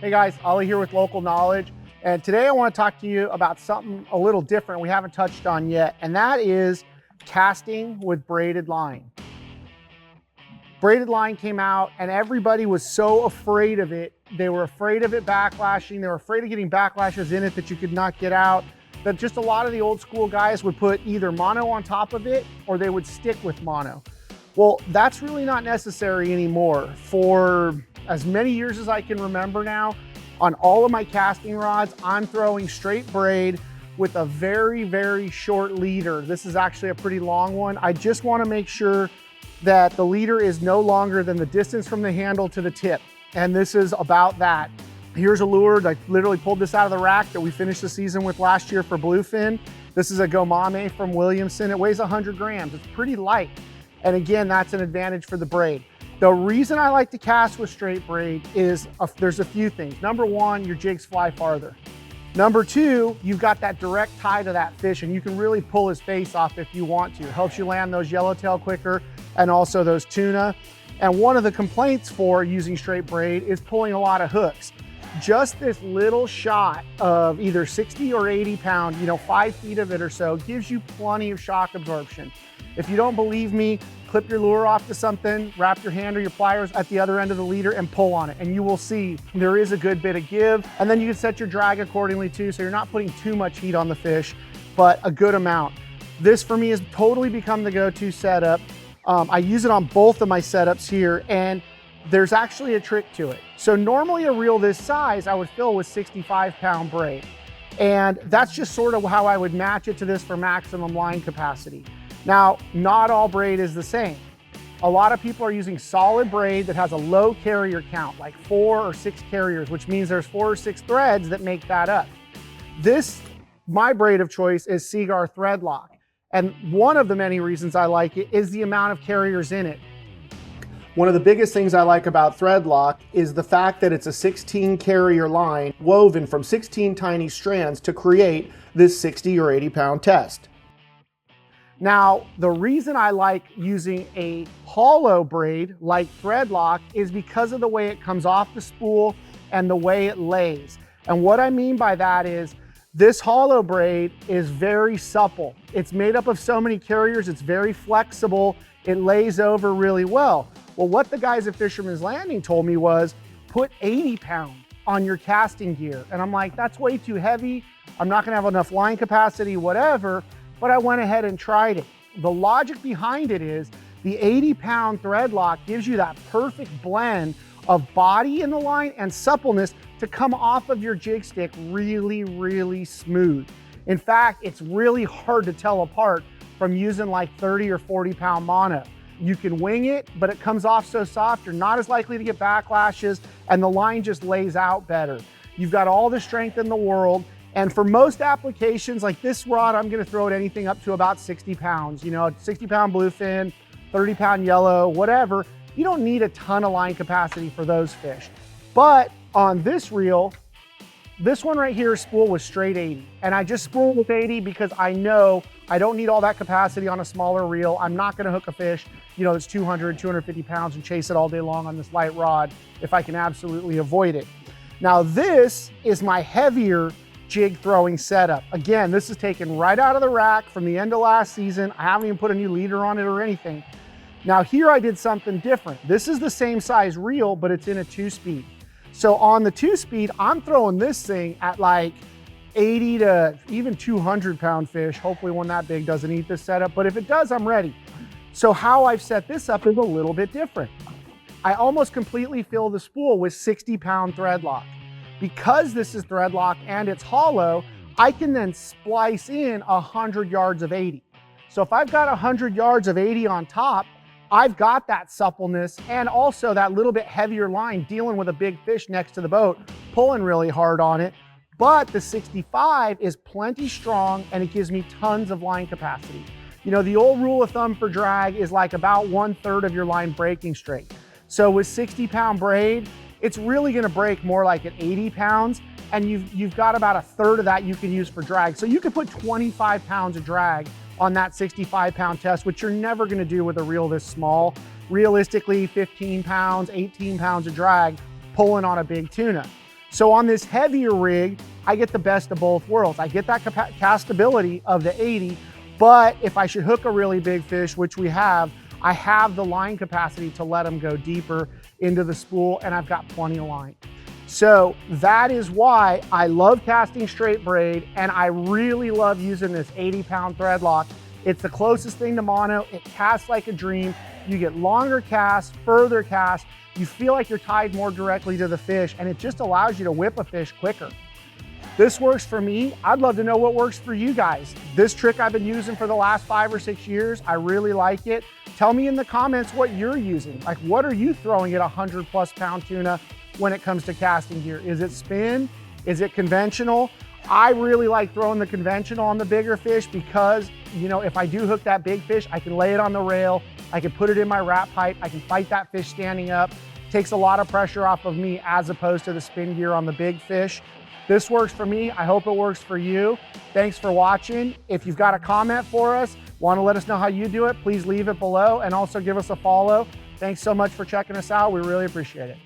Hey guys, Ollie here with Local Knowledge. And today I want to talk to you about something a little different we haven't touched on yet, and that is casting with braided line. Braided line came out and everybody was so afraid of it. They were afraid of it backlashing. They were afraid of getting backlashes in it that you could not get out. That just a lot of the old school guys would put either mono on top of it or they would stick with mono. Well, that's really not necessary anymore. For as many years as I can remember now, on all of my casting rods, I'm throwing straight braid with a very, very short leader. This is actually a pretty long one. I just want to make sure that the leader is no longer than the distance from the handle to the tip. And this is about that. Here's a lure. I literally pulled this out of the rack that we finished the season with last year for Bluefin. This is a Gomame from Williamson. It weighs 100 grams. It's pretty light. And again, that's an advantage for the braid. The reason I like to cast with straight braid is there's a few things. Number one, your jigs fly farther. Number two, you've got that direct tie to that fish and you can really pull his face off if you want to. It helps you land those yellowtail quicker and also those tuna. And one of the complaints for using straight braid is pulling a lot of hooks. Just this little shot of either 60 or 80 pound, 5 feet of it or so, gives you plenty of shock absorption. If you don't believe me, clip your lure off to something, wrap your hand or your pliers at the other end of the leader and pull on it. And you will see there is a good bit of give. And then you can set your drag accordingly too, so you're not putting too much heat on the fish, but a good amount. This for me has totally become the go-to setup. I use it on both of my setups here, and there's actually a trick to it. So normally a reel this size, I would fill with 65 pound braid. And that's just sort of how I would match it to this for maximum line capacity. Now, not all braid is the same. A lot of people are using solid braid that has a low carrier count, like 4 or 6 carriers, which means there's 4 or 6 threads that make that up. My braid of choice is Seaguar Threadlock. And one of the many reasons I like it is the amount of carriers in it. One of the biggest things I like about Threadlock is the fact that it's a 16 carrier line woven from 16 tiny strands to create this 60 or 80 pound test. Now, the reason I like using a hollow braid like Threadlock is because of the way it comes off the spool and the way it lays. And what I mean by that is this hollow braid is very supple. It's made up of so many carriers, it's very flexible, it lays over really well. Well, what the guys at Fisherman's Landing told me was put 80 pound on your casting gear. And I'm like, that's way too heavy. I'm not gonna have enough line capacity, whatever. But I went ahead and tried it. The logic behind it is the 80 pound Threadlock gives you that perfect blend of body in the line and suppleness to come off of your jig stick really, really smooth. In fact, it's really hard to tell apart from using like 30 or 40 pound mono. You can wing it, but it comes off so soft, you're not as likely to get backlashes, and the line just lays out better. You've got all the strength in the world. And for most applications, like this rod, I'm gonna throw it anything up to about 60 pounds. 60 pound bluefin, 30 pound yellow, whatever. You don't need a ton of line capacity for those fish. But on this reel, this one right here spool was straight 80. And I just spooled with 80 because I know I don't need all that capacity on a smaller reel. I'm not gonna hook a fish, that's 200, 250 pounds and chase it all day long on this light rod if I can absolutely avoid it. Now this is my heavier jig throwing setup. Again, this is taken right out of the rack from the end of last season. I haven't even put a new leader on it or anything. Now here I did something different. This is the same size reel, but it's in a 2-speed. So on the 2-speed, I'm throwing this thing at like 80 to even 200 pound fish. Hopefully one that big doesn't eat this setup, but if it does, I'm ready. So how I've set this up is a little bit different. I almost completely fill the spool with 60 pound Threadlock. Because this is Threadlock and it's hollow, I can then splice in 100 yards of 80. So if I've got 100 yards of 80 on top, I've got that suppleness and also that little bit heavier line dealing with a big fish next to the boat, pulling really hard on it. But the 65 is plenty strong and it gives me tons of line capacity. The old rule of thumb for drag is like about 1/3 of your line breaking straight. So with 60 pound braid, it's really gonna break more like at 80 pounds, and you've got about 1/3 of that you can use for drag. So you could put 25 pounds of drag on that 65 pound test, which you're never gonna do with a reel this small. Realistically, 15 pounds, 18 pounds of drag pulling on a big tuna. So on this heavier rig, I get the best of both worlds. I get that castability of the 80, but if I should hook a really big fish, which we have, I have the line capacity to let them go deeper into the spool, and I've got plenty of line. So that is why I love casting straight braid, and I really love using this 80-pound Threadlock. It's the closest thing to mono. It casts like a dream. You get longer casts, further casts. You feel like you're tied more directly to the fish, and it just allows you to whip a fish quicker. This works for me. I'd love to know what works for you guys. This trick I've been using for the last 5 or 6 years. I really like it. Tell me in the comments what you're using. Like, what are you throwing at 100+ pound tuna when it comes to casting gear? Is it spin? Is it conventional? I really like throwing the conventional on the bigger fish because, you know, if I do hook that big fish, I can lay it on the rail, I can put it in my wrap pipe, I can fight that fish standing up. Takes a lot of pressure off of me as opposed to the spin gear on the big fish. This works for me. I hope it works for you. Thanks for watching. If you've got a comment for us, want to let us know how you do it, please leave it below and also give us a follow. Thanks so much for checking us out. We really appreciate it.